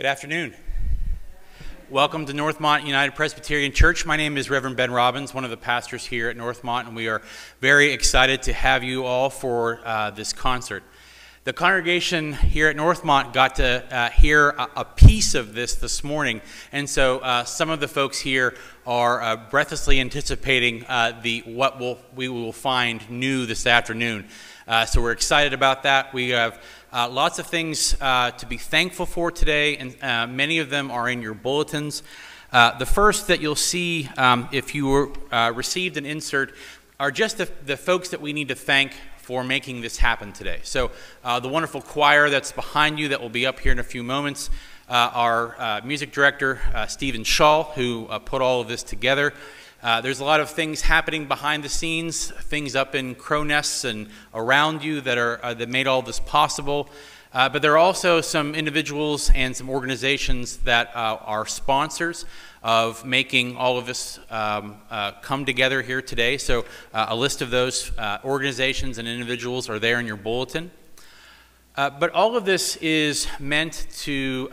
Good afternoon. Welcome to Northmont United Presbyterian Church. My name is Reverend Ben Robbins, one of the pastors here at Northmont, and we are very excited to have you all for this concert. The congregation here at Northmont got to hear a piece of this morning, and so some of the folks here are breathlessly anticipating what we will find new this afternoon. So we're excited about that. We have lots of things to be thankful for today, and many of them are in your bulletins. The first that you'll see if you received an insert are just the folks that we need to thank for making this happen today. So the wonderful choir that's behind you that will be up here in a few moments, our music director, Stephen Shaw, who put all of this together. There's a lot of things happening behind the scenes, things up in crow nests and around you that made all this possible. But there are also some individuals and some organizations that are sponsors of making all of this come together here today. So a list of those organizations and individuals are there in your bulletin. But all of this is meant to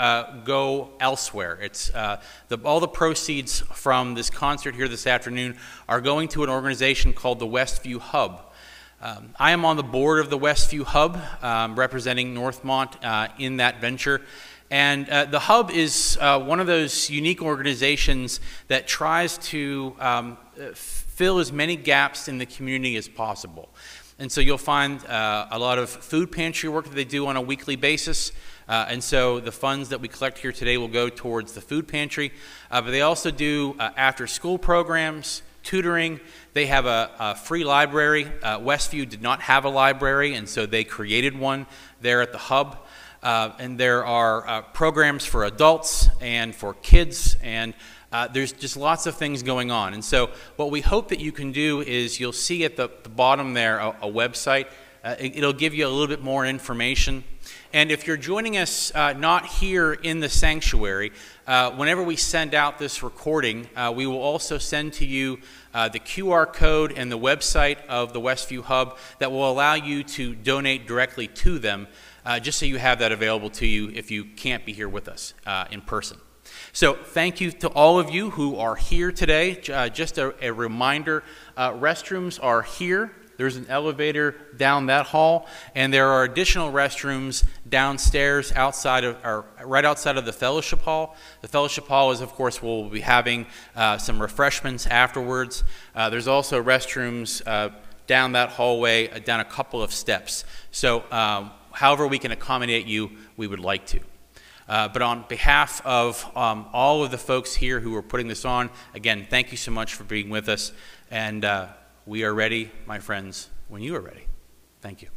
go elsewhere. It's all the proceeds from this concert here this afternoon are going to an organization called the Westview Hub. I am on the board of the Westview Hub, representing Northmont in that venture. And the Hub is one of those unique organizations that tries to fill as many gaps in the community as possible. And so you'll find a lot of food pantry work that they do on a weekly basis. And so the funds that we collect here today will go towards the food pantry. But they also do after-school programs, tutoring. They have a free library. Westview did not have a library, and so they created one there at the Hub. And there are programs for adults and for kids, and there's just lots of things going on. And so what we hope that you can do is you'll see at the bottom there a website. It'll give you a little bit more information. And if you're joining us not here in the sanctuary, whenever we send out this recording, we will also send to you the QR code and the website of the Westview Hub that will allow you to donate directly to them, just so you have that available to you if you can't be here with us in person. So thank you to all of you who are here today. Just a reminder, restrooms are here. There's an elevator down that hall, and there are additional restrooms downstairs right outside of the fellowship hall. The fellowship hall is, of course, we'll be having some refreshments afterwards. There's also restrooms down that hallway, down a couple of steps. So however we can accommodate you, we would like to. But on behalf of all of the folks here who are putting this on, again, thank you so much for being with us. And we are ready, my friends, when you are ready. Thank you.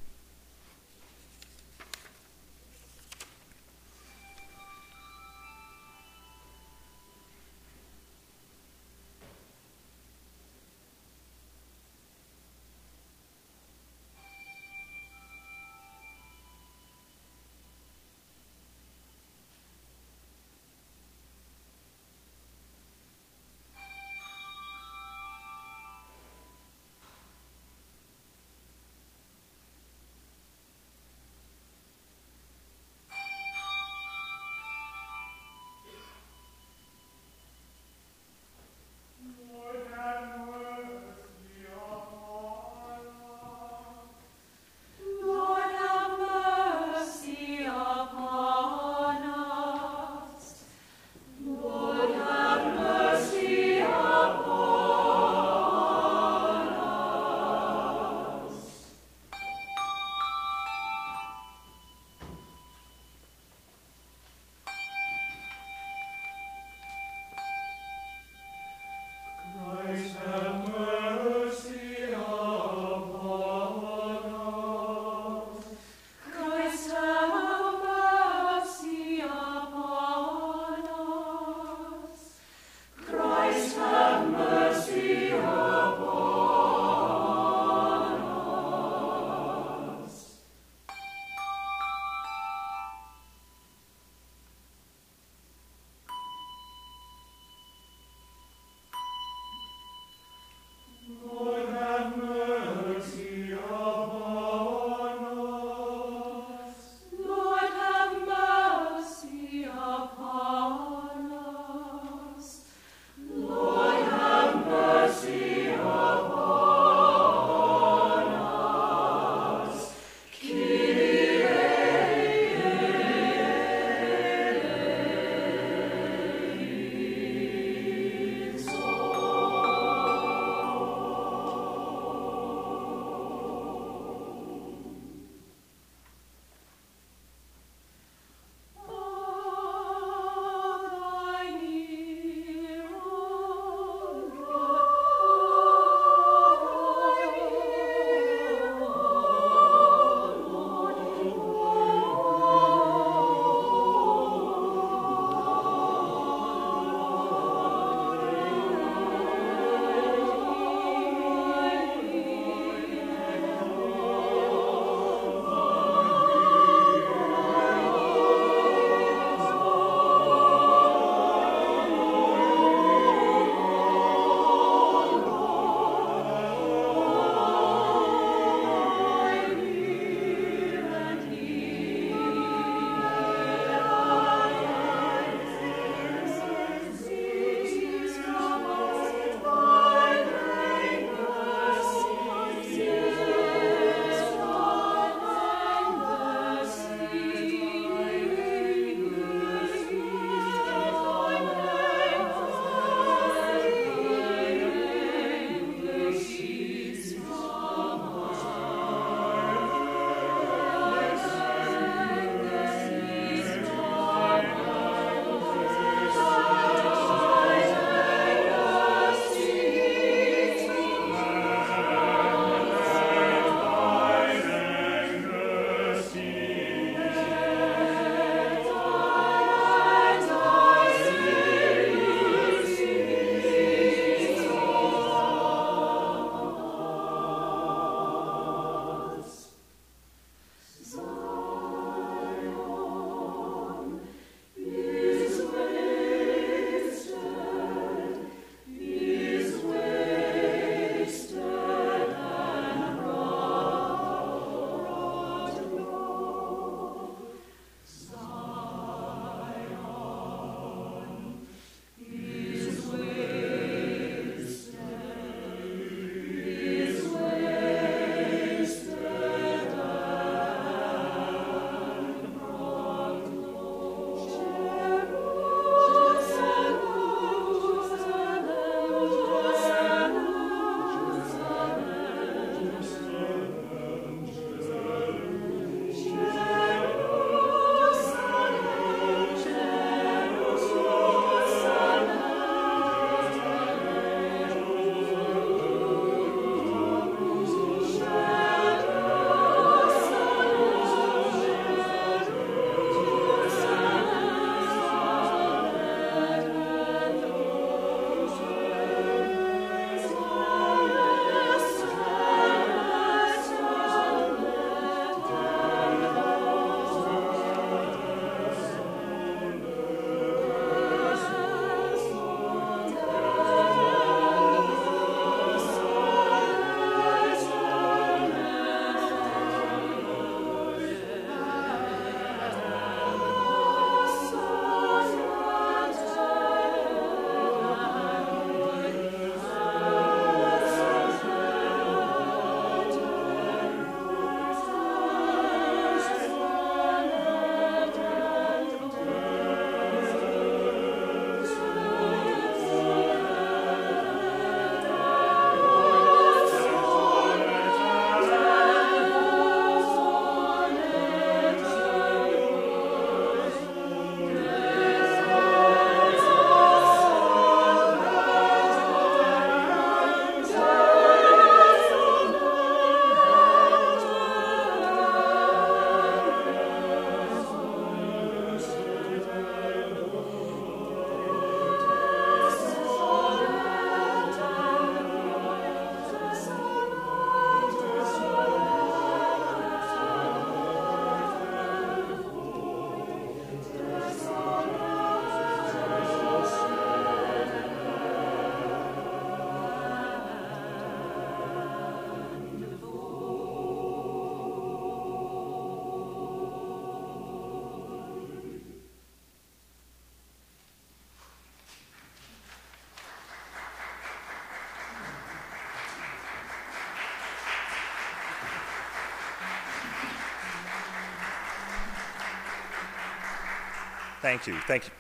Thank you. Thank you.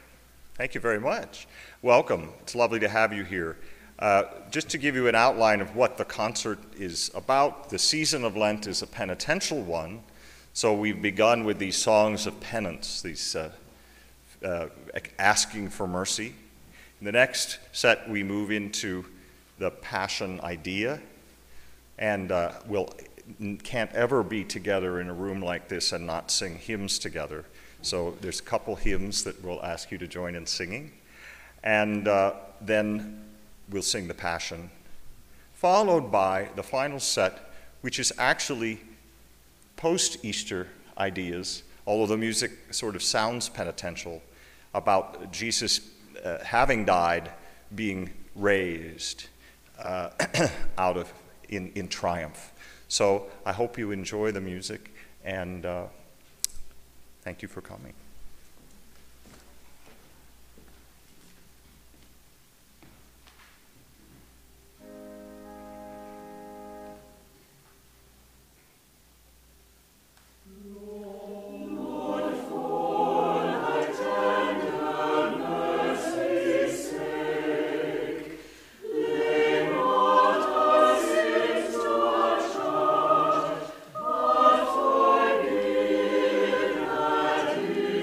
Thank you very much. Welcome. It's lovely to have you here. Just to give you an outline of what the concert is about, the season of Lent is a penitential one. So we've begun with these songs of penance, these asking for mercy. In the next set, we move into the Passion idea, and can't ever be together in a room like this and not sing hymns together. So there's a couple hymns that we'll ask you to join in singing, and then we'll sing the Passion, followed by the final set, which is actually post-Easter ideas, although the music sort of sounds penitential, about Jesus having died, being raised in triumph. So I hope you enjoy the music, and thank you for coming. Forgive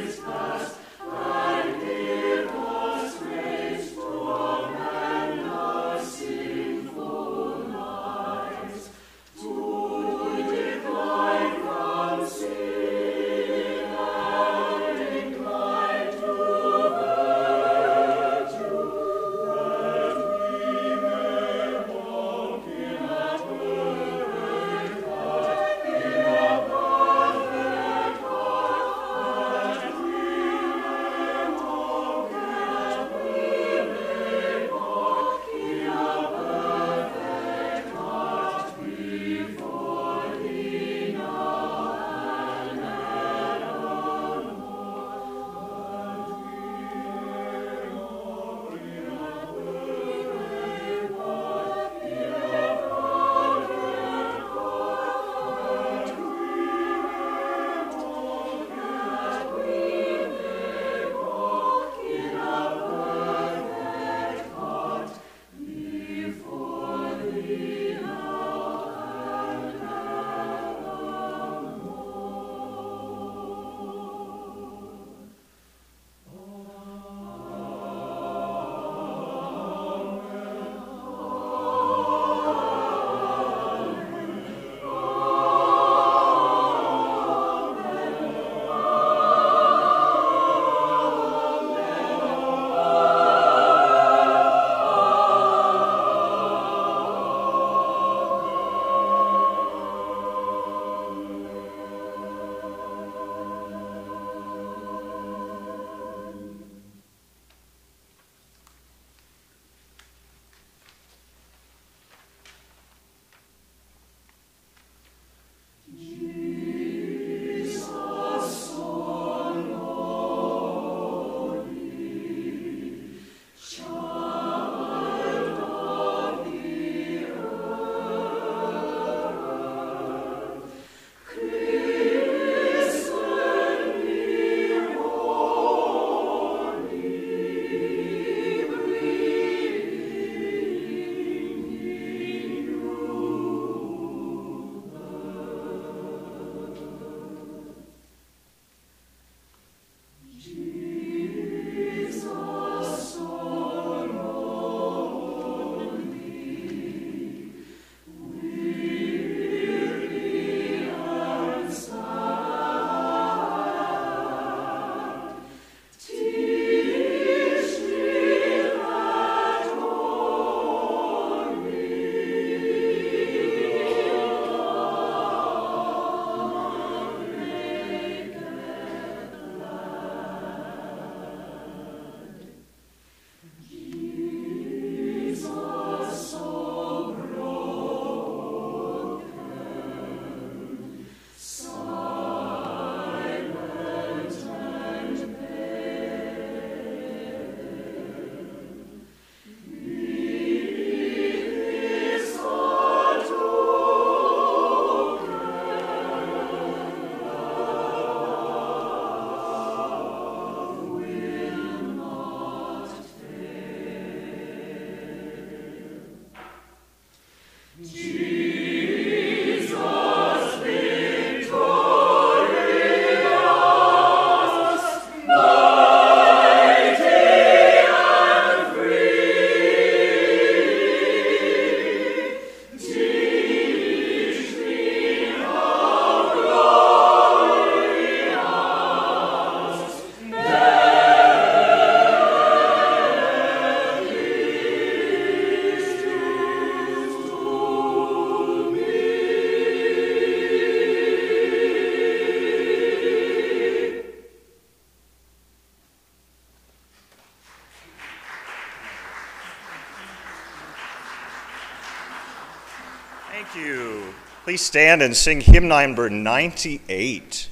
Thank you. Please stand and sing hymn number 98.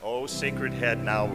Oh, Sacred Head Now.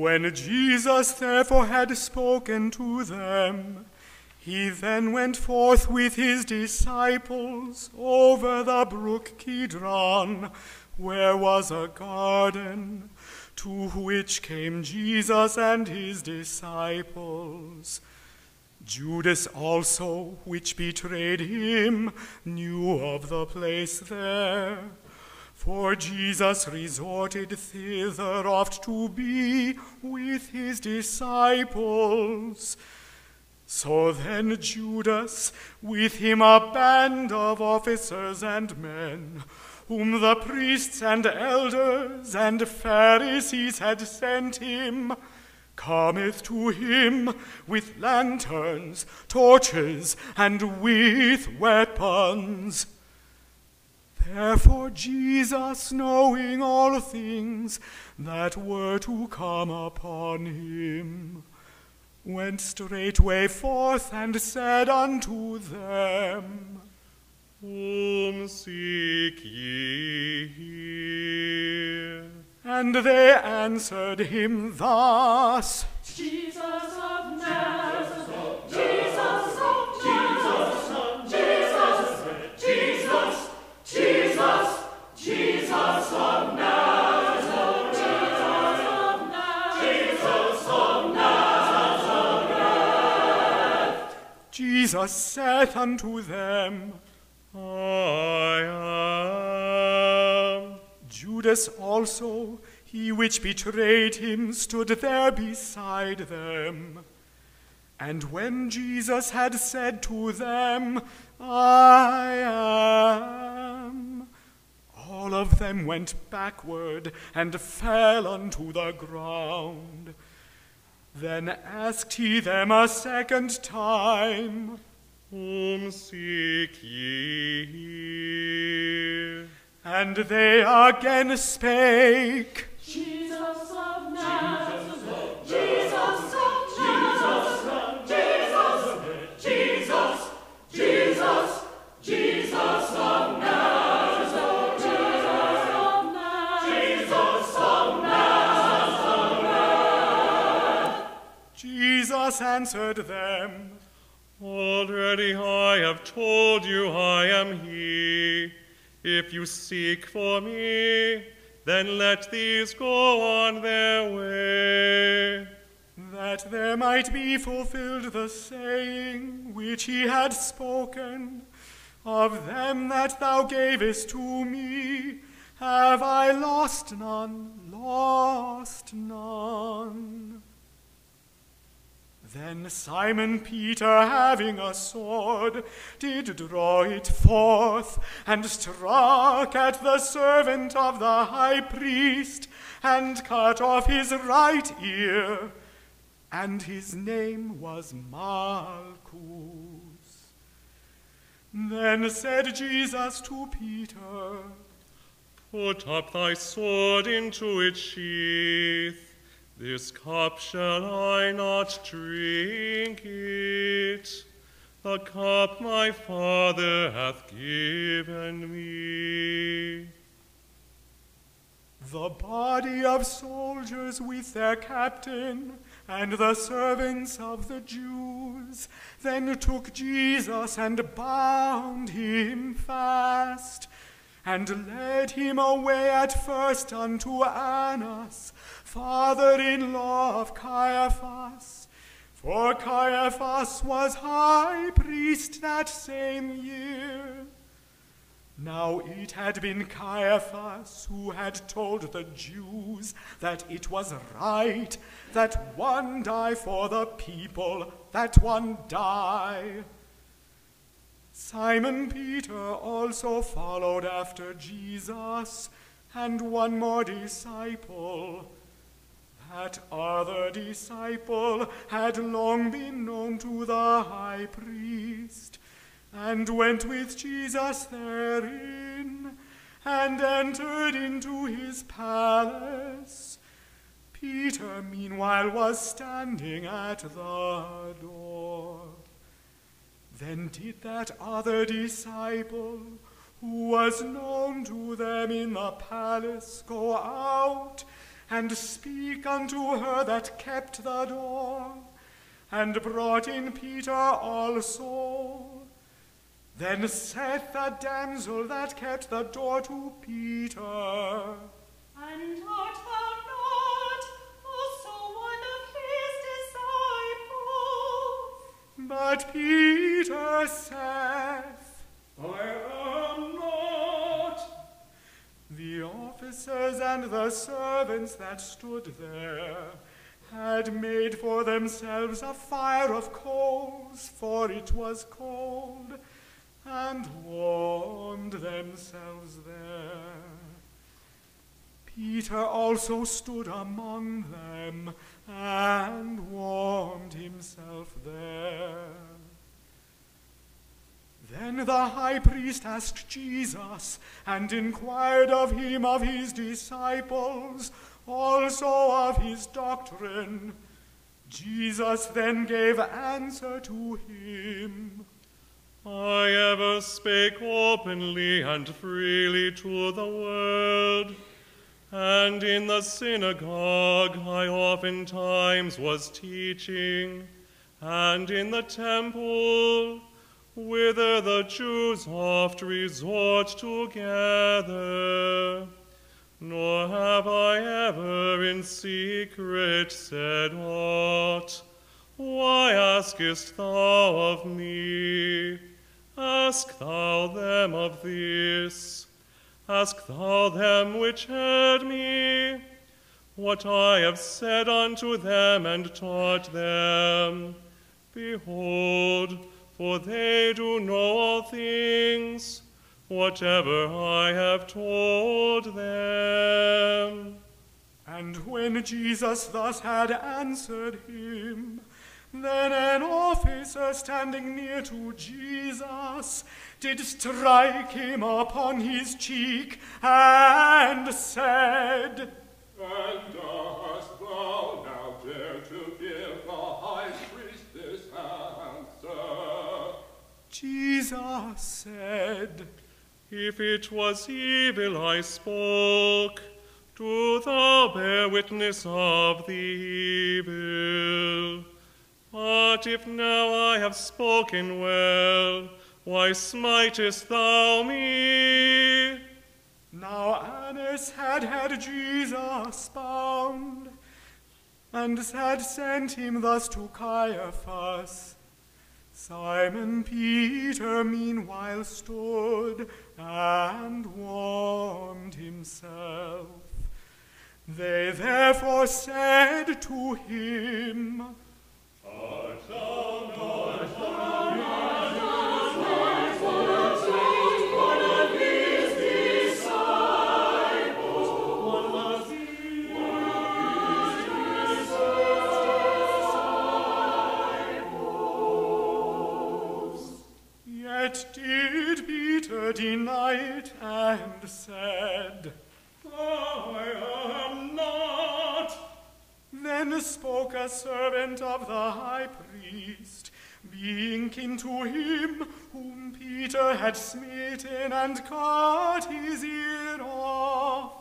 When Jesus therefore had spoken to them, he then went forth with his disciples over the brook Kidron, where was a garden, to which came Jesus and his disciples. Judas also, which betrayed him, knew of the place there. For Jesus resorted thither oft to be with his disciples. So then Judas, with him a band of officers and men, whom the priests and elders and Pharisees had sent him, cometh to him with lanterns, torches, and with weapons. Therefore Jesus, knowing all things that were to come upon him, went straightway forth and said unto them, Whom seek ye here? And they answered him thus, Jesus of Nazareth, Jesus of Nazareth, Jesus, Jesus, Jesus of Nazareth, Jesus of Nazareth. Jesus saith unto them, I am. Judas also, he which betrayed him, stood there beside them. And when Jesus had said to them, I am, all of them went backward and fell unto the ground. Then asked he them a second time, Whom seek ye here? And they again spake, Jesus of Nazareth, Jesus of Nazareth, Jesus, Jesus, Jesus of Nazareth, Jesus of Nazareth. Jesus answered them, Already I have told you I am he. If you seek for me, then let these go on their way. that there might be fulfilled the saying which he had spoken, Of them that thou gavest to me, have I lost none, lost none. Then Simon Peter, having a sword, did draw it forth, and struck at the servant of the high priest, and cut off his right ear, and his name was Malchus. Then said Jesus to Peter, Put up thy sword into its sheath. This cup shall I not drink it, the cup my Father hath given me. The body of soldiers with their captain and the servants of the Jews then took Jesus and bound him fast, and led him away at first unto Annas, father-in-law of Caiaphas. For Caiaphas was high priest that same year. Now it had been Caiaphas who had told the Jews that it was right that one die for the people, that one die. Simon Peter also followed after Jesus, and one more disciple. That other disciple had long been known to the high priest, and went with Jesus therein, and entered into his palace. Peter meanwhile was standing at the door. Then did that other disciple, who was known to them in the palace, go out and speak unto her that kept the door, and brought in Peter also. Then saith the damsel that kept the door to Peter, And art thou not also one of his disciples? but Peter saith, I am not. The officers and the servants that stood there had made for themselves a fire of coals, for it was cold, and warmed themselves there. Peter also stood among them and warmed himself there. Then the high priest asked Jesus, and inquired of him of his disciples, also of his doctrine. Jesus then gave answer to him, I ever spake openly and freely to the world, and in the synagogue I oftentimes was teaching, and in the temple, whither the Jews oft resort together. Nor have I ever in secret said aught. Why askest thou of me? Ask thou them of this. Ask thou them which heard me, what I have said unto them and taught them. Behold, for they do know all things, whatever I have told them. And when Jesus thus had answered him, then an officer standing near to Jesus did strike him upon his cheek and said, And dost thou now dare to give the high priest this answer? Jesus said, If it was evil I spoke, do thou bear witness of the evil. But if now I have spoken well, why smitest thou me? Now Annas had Jesus bound, and had sent him thus to Caiaphas. Simon Peter meanwhile stood and warmed himself. They therefore said to him, Art thou not one of his disciples? One of his disciples. Yet did Peter deny it and said, I am not. Then spoke a servant of the high priest, being kin to him whom Peter had smitten and cut his ear off.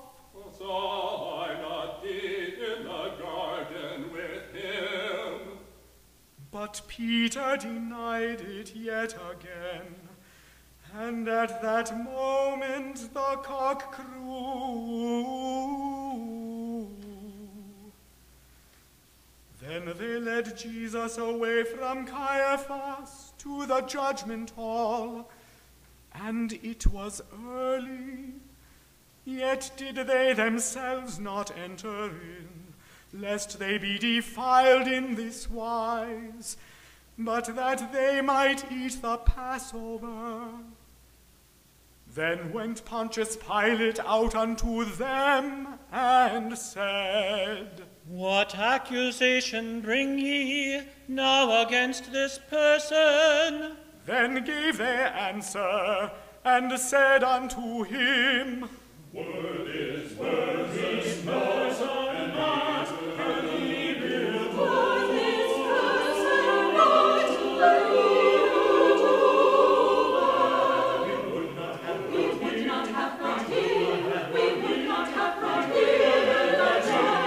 Saw I not thee in the garden with him? But Peter denied it yet again, and at that moment the cock crew. Then they led Jesus away from Caiaphas to the judgment hall, and it was early. Yet did they themselves not enter in, lest they be defiled in this wise, but that they might eat the Passover. Then went Pontius Pilate out unto them, and said, What accusation bring ye now against this person? Then gave they answer, and said unto him, Word is not an evil. For this person not We would not have brought we would not have brought him the judge.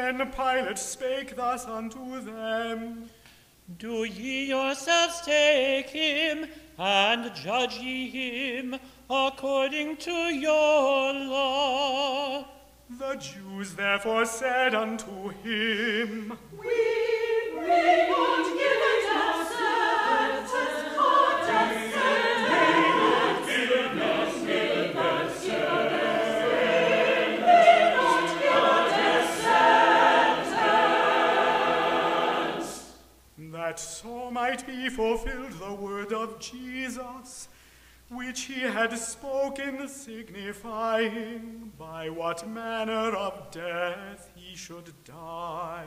Then Pilate spake thus unto them, Do ye yourselves take him, and judge ye him according to your law. The Jews therefore said unto him, We may not give it a sentence, not a sentence. May not give it a sentence. that so might be fulfilled the word of Jesus, which he had spoken, signifying by what manner of death he should die.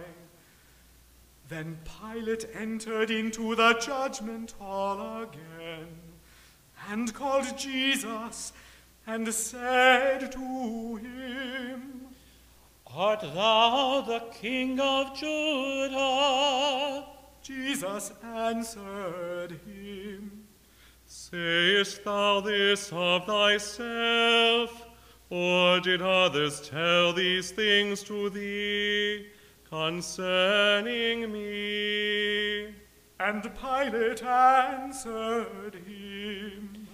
Then Pilate entered into the judgment hall again, and called Jesus, and said to him, Art thou the King of Judah? Jesus answered him, Sayest thou this of thyself, or did others tell these things to thee concerning me? And Pilate answered him,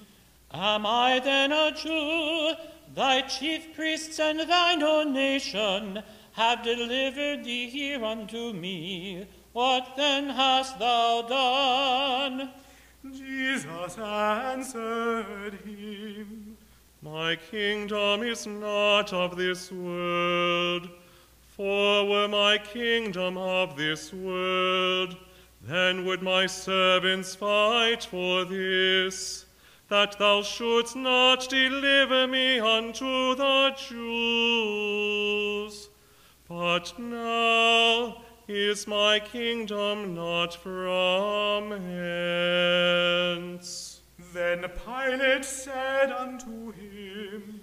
Am I then a Jew? Thy chief priests and thine own nation have delivered thee here unto me. What then hast thou done? Jesus answered him, My kingdom is not of this world. For were my kingdom of this world, then would my servants fight for this, that thou shouldst not deliver me unto the Jews. But now is my kingdom not from hence. Then Pilate said unto him,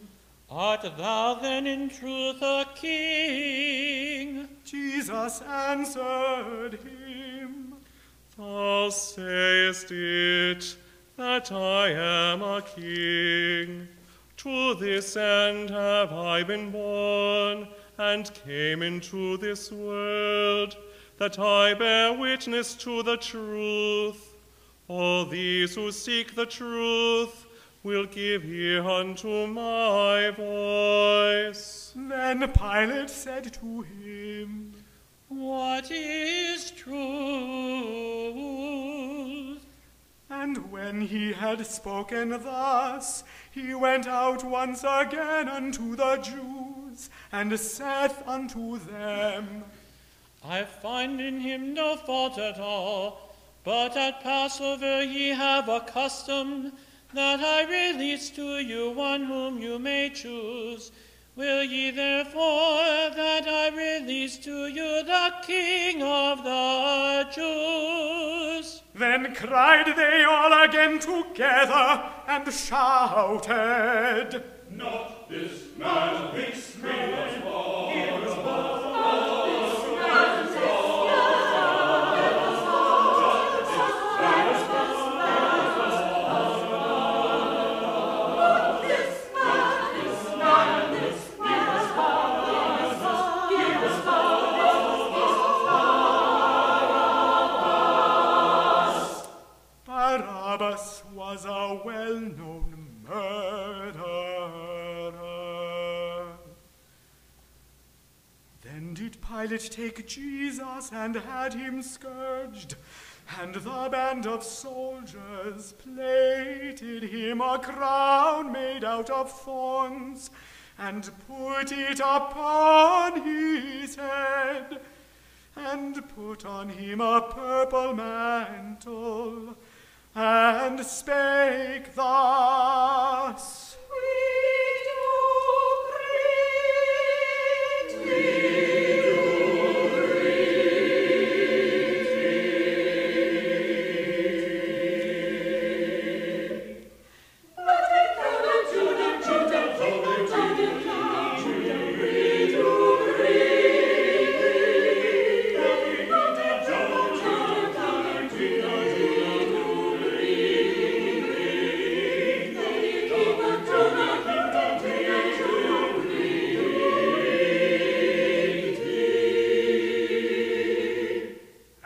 Art thou then in truth a king? Jesus answered him, Thou sayest it, that I am a king. To this end have I been born, and came into this world, that I bear witness to the truth. All these who seek the truth will give ear unto my voice. Then Pilate said to him, What is truth? And when he had spoken thus, he went out once again unto the Jews, and saith unto them, I find in him no fault at all, but at Passover ye have a custom, that I release to you one whom you may choose. Will ye therefore that I release to you the King of the Jews? Then cried they all again together, and shouted, Not this man makes me as Barabbas was a well-known murderer. Then did Pilate take Jesus and had him scourged, and the band of soldiers plaited him a crown made out of thorns, and put it upon his head, and put on him a purple mantle, and spake thus,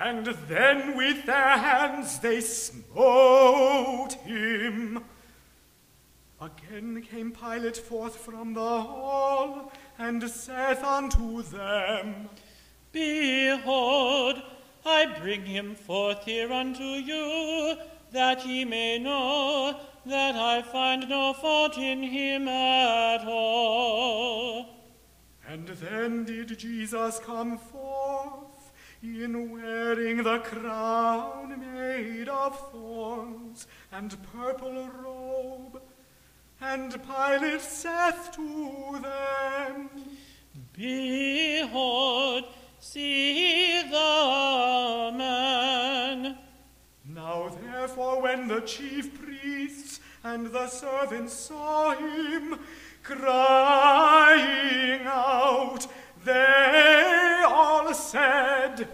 And then with their hands they smote him. Again came Pilate forth from the hall, and saith unto them, Behold, I bring him forth here unto you, that ye may know that I find no fault in him at all. And then did Jesus come forth, in wearing the crown made of thorns, and purple robe. And Pilate saith to them, Behold, see the man. Now therefore when the chief priests and the servants saw him crying out, they all said,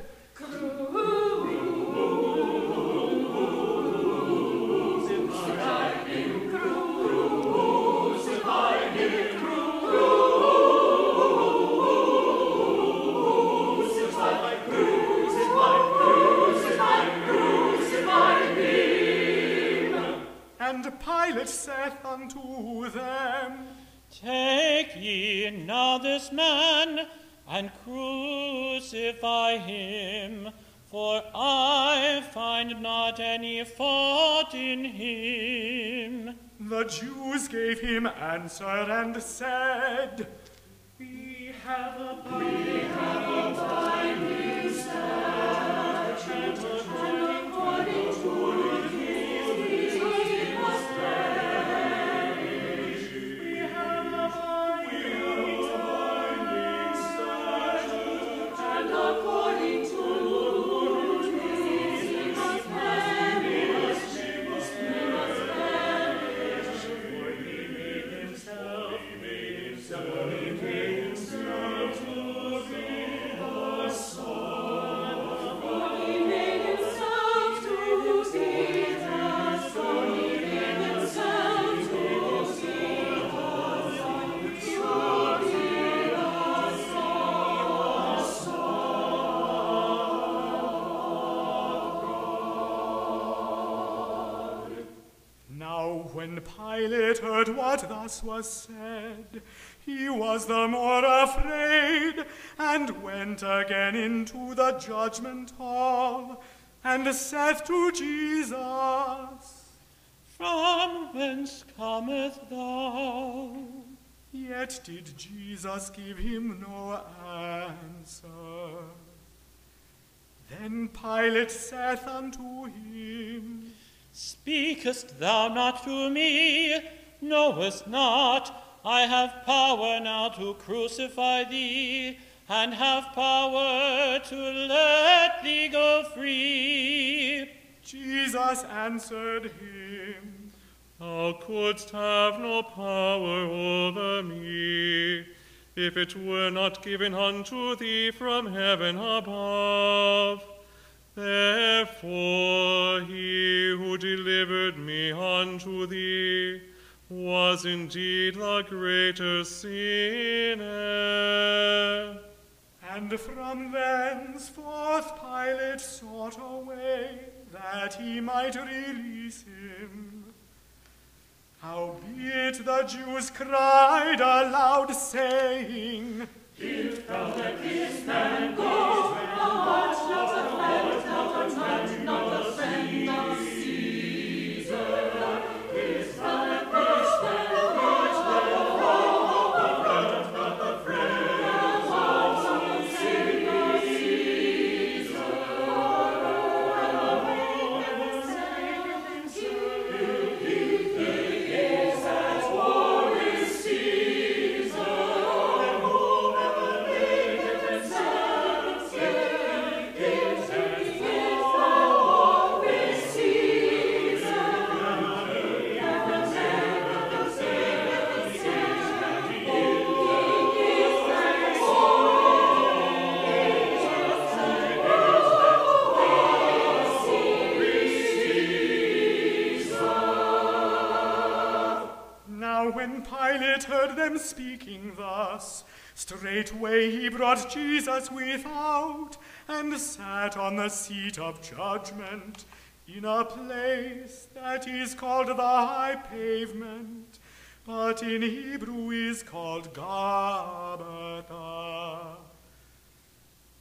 And Pilate saith unto them, Take ye now this man, and crucify him, for I find not any fault in him. The Jews gave him answer and said, We have a binding statute, and according to his he must perish. We have a binding statute, and according to his he must perish. He must perish. For he made himself to be the Son of When Pilate heard what thus was said, he was the more afraid, and went again into the judgment hall, and saith to Jesus, From whence cometh thou? Yet did Jesus give him no answer. Then Pilate saith unto him, Speakest thou not to me? Knowest not I have power now to crucify thee, and have power to let thee go free? Jesus answered him, Thou couldst have no power over me, if it were not given unto thee from heaven above. Therefore he who delivered me unto thee was indeed the greater sinner. And from thenceforth Pilate sought a way that he might release him. Howbeit the Jews cried aloud, saying, If thou let this man go, thou art not a friend, thou art not a friend of Caesar. If thou let this man go, thou art not a friend of Caesar. If he is at war with Caesar, then whoever maketh himself heard them speaking thus, straightway he brought Jesus without, and sat on the seat of judgment, in a place that is called the High Pavement, but in Hebrew is called Gabbatha.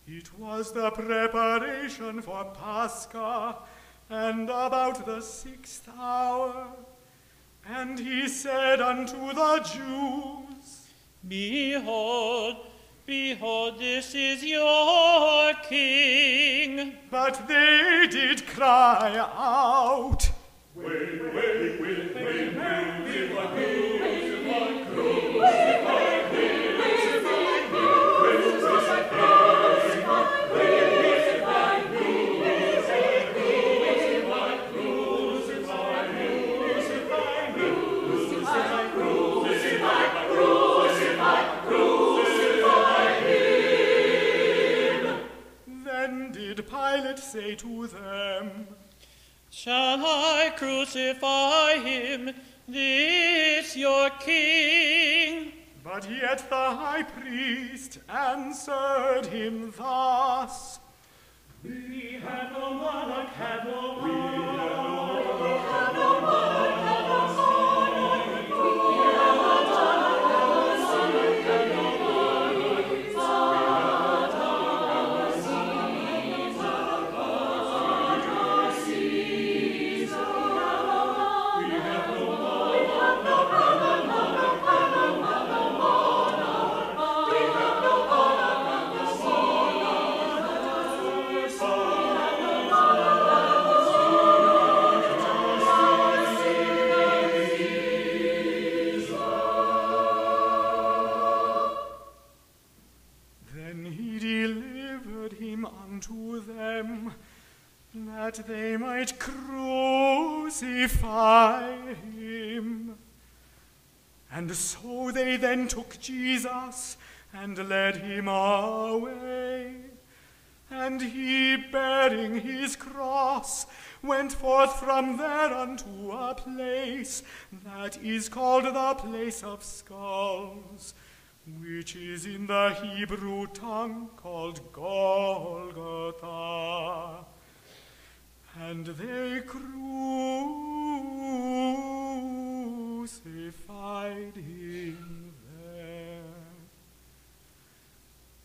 It was the preparation for Pascha, and about the 6th hour. And he said unto the Jews, Behold, behold, this is your king. But they did cry out, Pilate say to them, Shall I crucify him, this your king? But yet the high priest answered him thus, We have no monarch, have no monarch, we have no monarch, have no monarch, we have no monarch, have no that they might crucify him. And so they then took Jesus and led him away. And he, bearing his cross, went forth from there unto a place that is called the place of skulls, which is in the Hebrew tongue called Golgotha. And they crucified him there.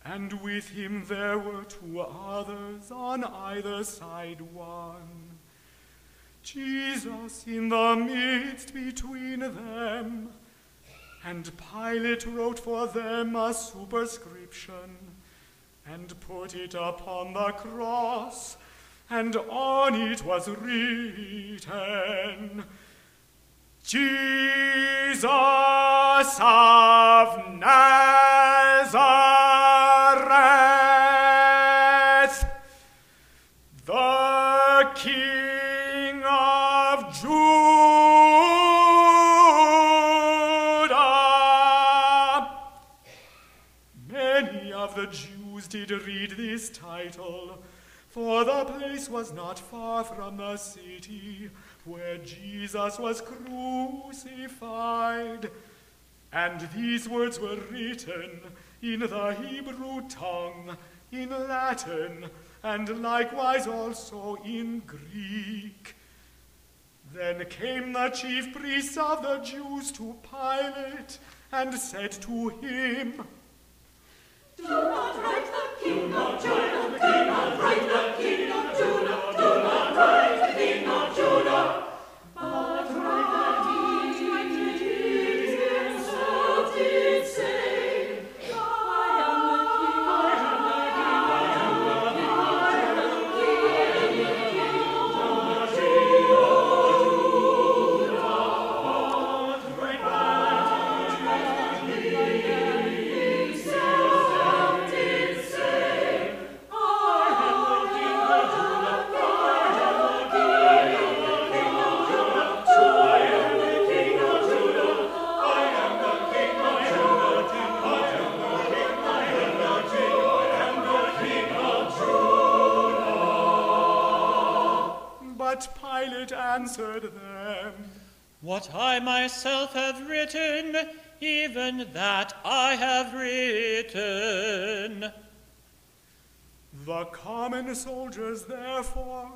And with him there were 2 others on either side one, Jesus in the midst between them. And Pilate wrote for them a superscription, and put it upon the cross, and on it was written, Jesus of Nazareth, the King of Judah. Many of the Jews did read this title, for the place was not far from the city where Jesus was crucified. And these words were written in the Hebrew tongue, in Latin, and likewise also in Greek. Then came the chief priests of the Jews to Pilate, and said to him, Do not write the King of Judah, do not write the King of Judah, do not write the King of Judah, but write that he himself did say, I am the King, I am the King, I am the King, I am the King of Judah, but write that he himself did say, I am the King of Judah, I am the King of Judah, I am the King of Judah, I am the King of Judah, I am the King, I am the King, I am the King of Judah. But Pilate answered them, What I myself have written, even that I have written. The common soldiers, therefore,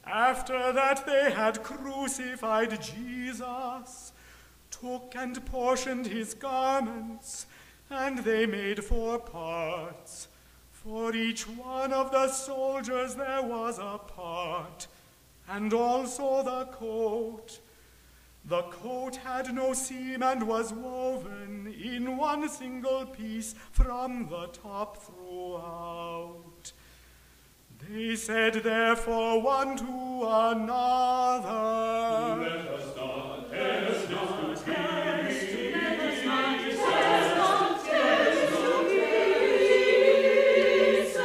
after that they had crucified Jesus, took and portioned his garments, and they made 4 parts. For each one of the soldiers there was a part, and also the coat. The coat had no seam and was woven in one single piece from the top throughout. They said therefore one to another, Let us not test this to be. Let us not test to pieces.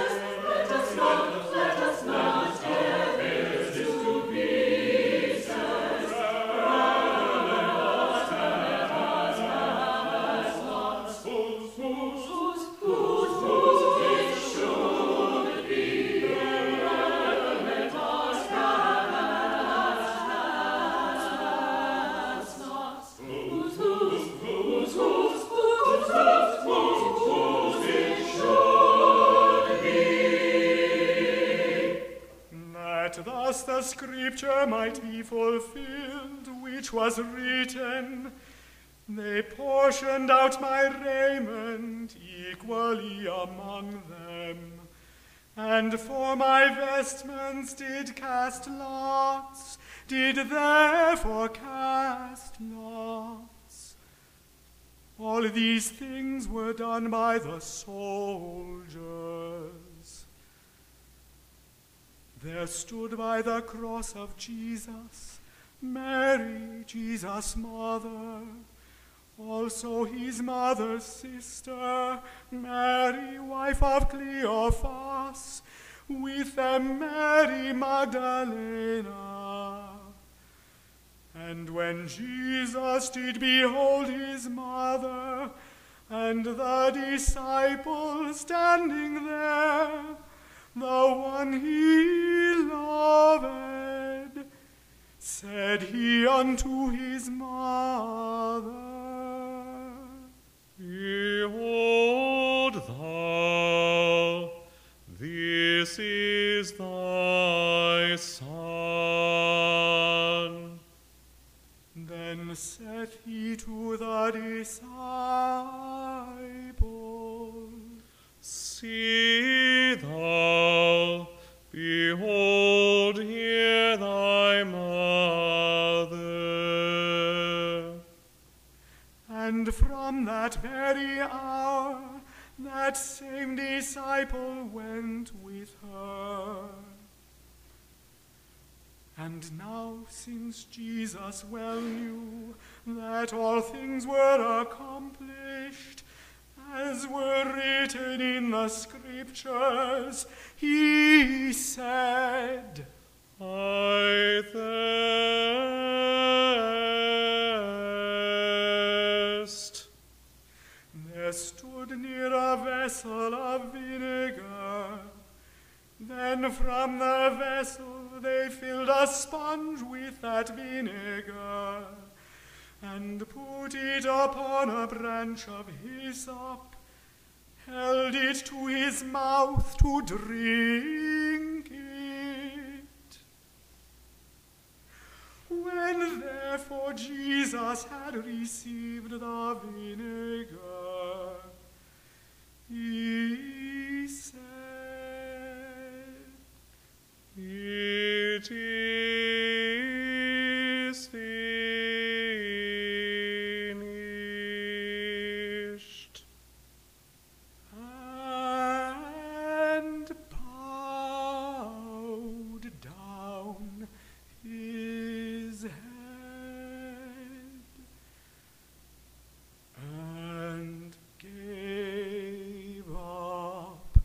Let us not test this to pieces. Whose it should be. Let us that thus the scripture might be fulfilled, which was written, they portioned out my raiment equally among them, and for my vestments did cast lots, did therefore cast lots. All these things were done by the soldiers. There stood by the cross of Jesus Mary, Jesus' mother, also his mother's sister, Mary, wife of Cleophas, with them Mary Magdalena. And when Jesus did behold his mother, and the disciple standing there, the one he loved, said he unto his mother, Behold thou, this is thy son. Then saith he to the disciple, See thou, behold here thy mother. And from that very hour that same disciple went with her. And now, since Jesus well knew that all things were accomplished, as were written in the Scriptures, he said, I thirst. There stood near a vessel of vinegar. Then from the vessel they filled a sponge with that vinegar, and put it upon a branch of hyssop, held it to his mouth to drink it. When therefore Jesus had received the vinegar, he said, It is finished. And bowed down his head and gave up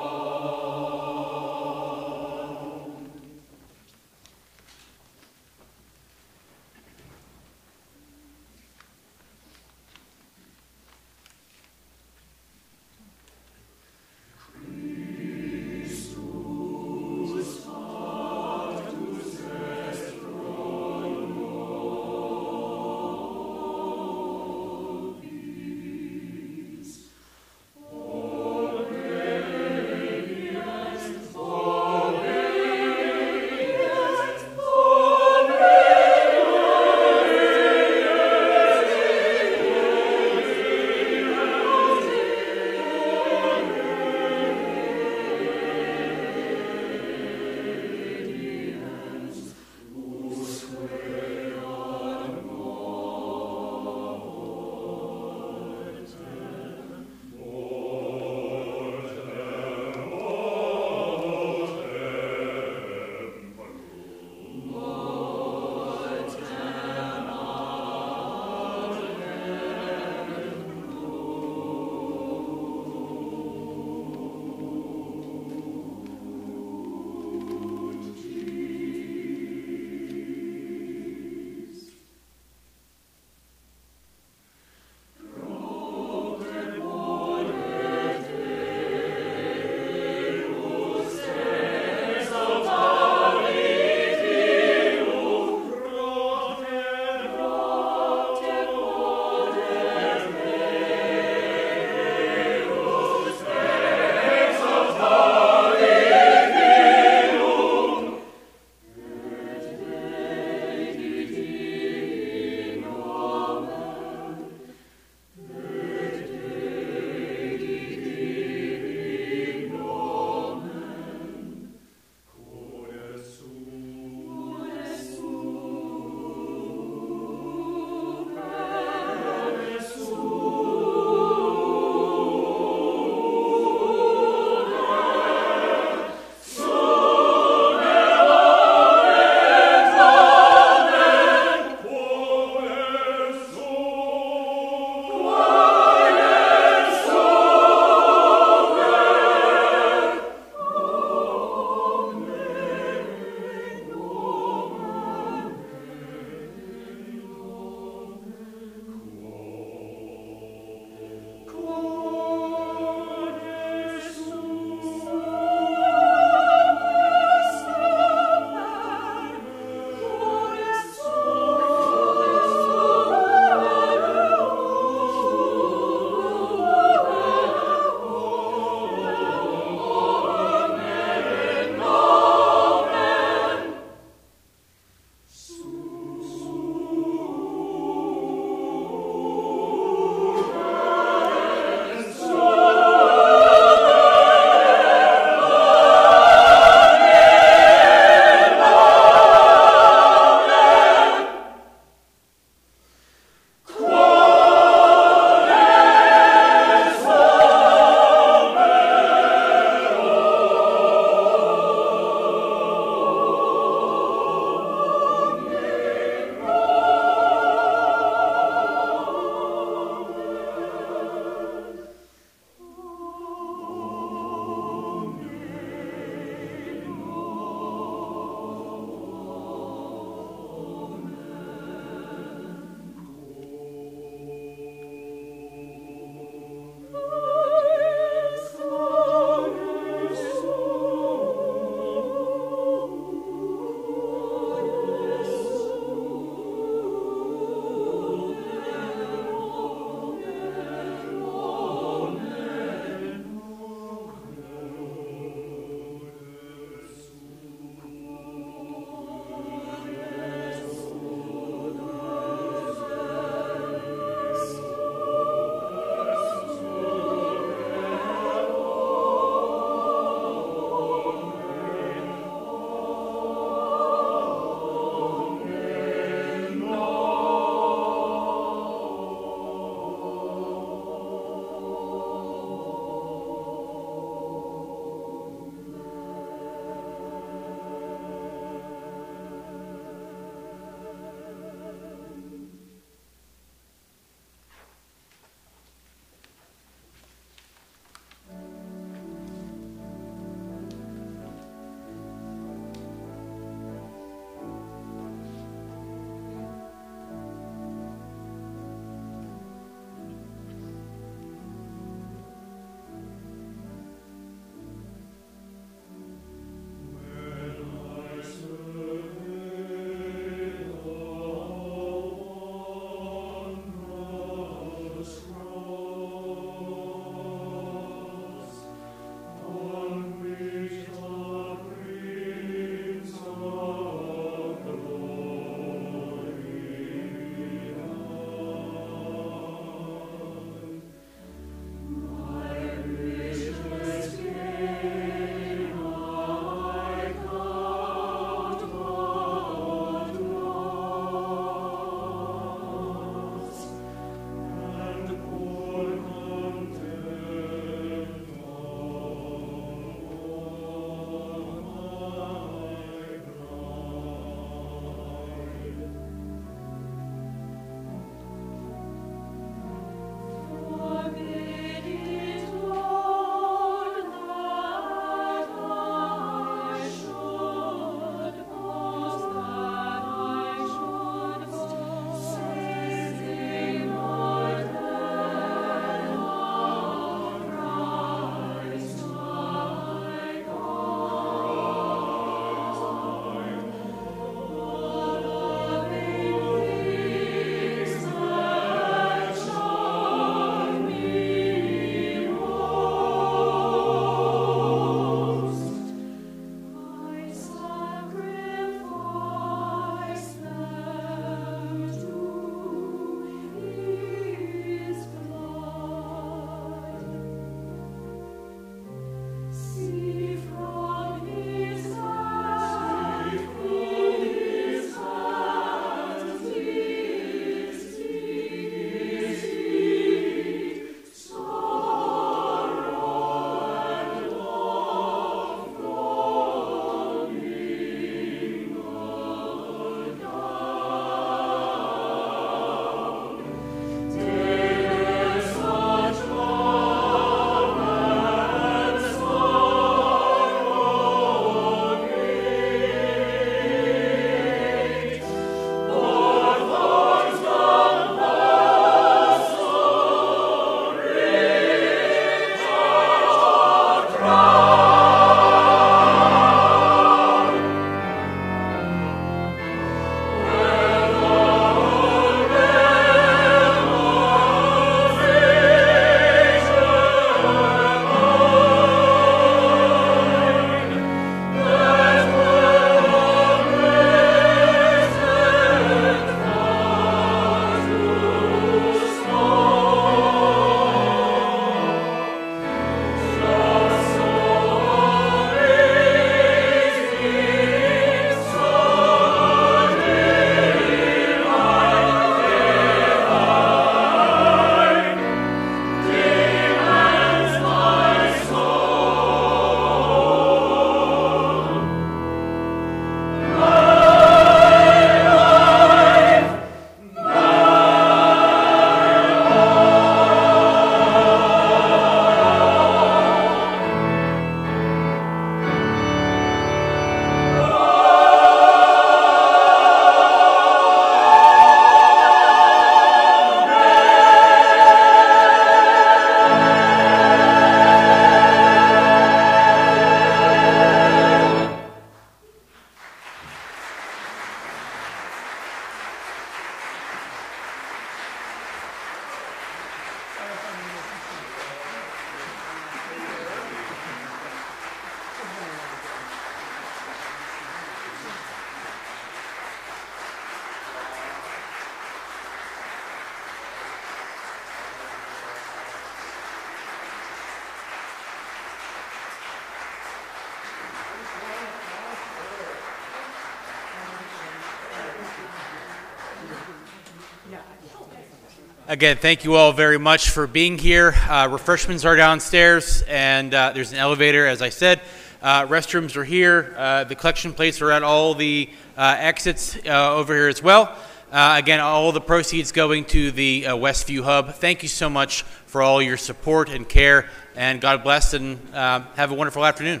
Again, thank you all very much for being here. Refreshments are downstairs, and there's an elevator, as I said. Restrooms are here. The collection plates are at all the exits over here as well. Again, all the proceeds going to the Westview Hub. Thank you so much for all your support and care, and God bless, and have a wonderful afternoon.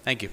Thank you.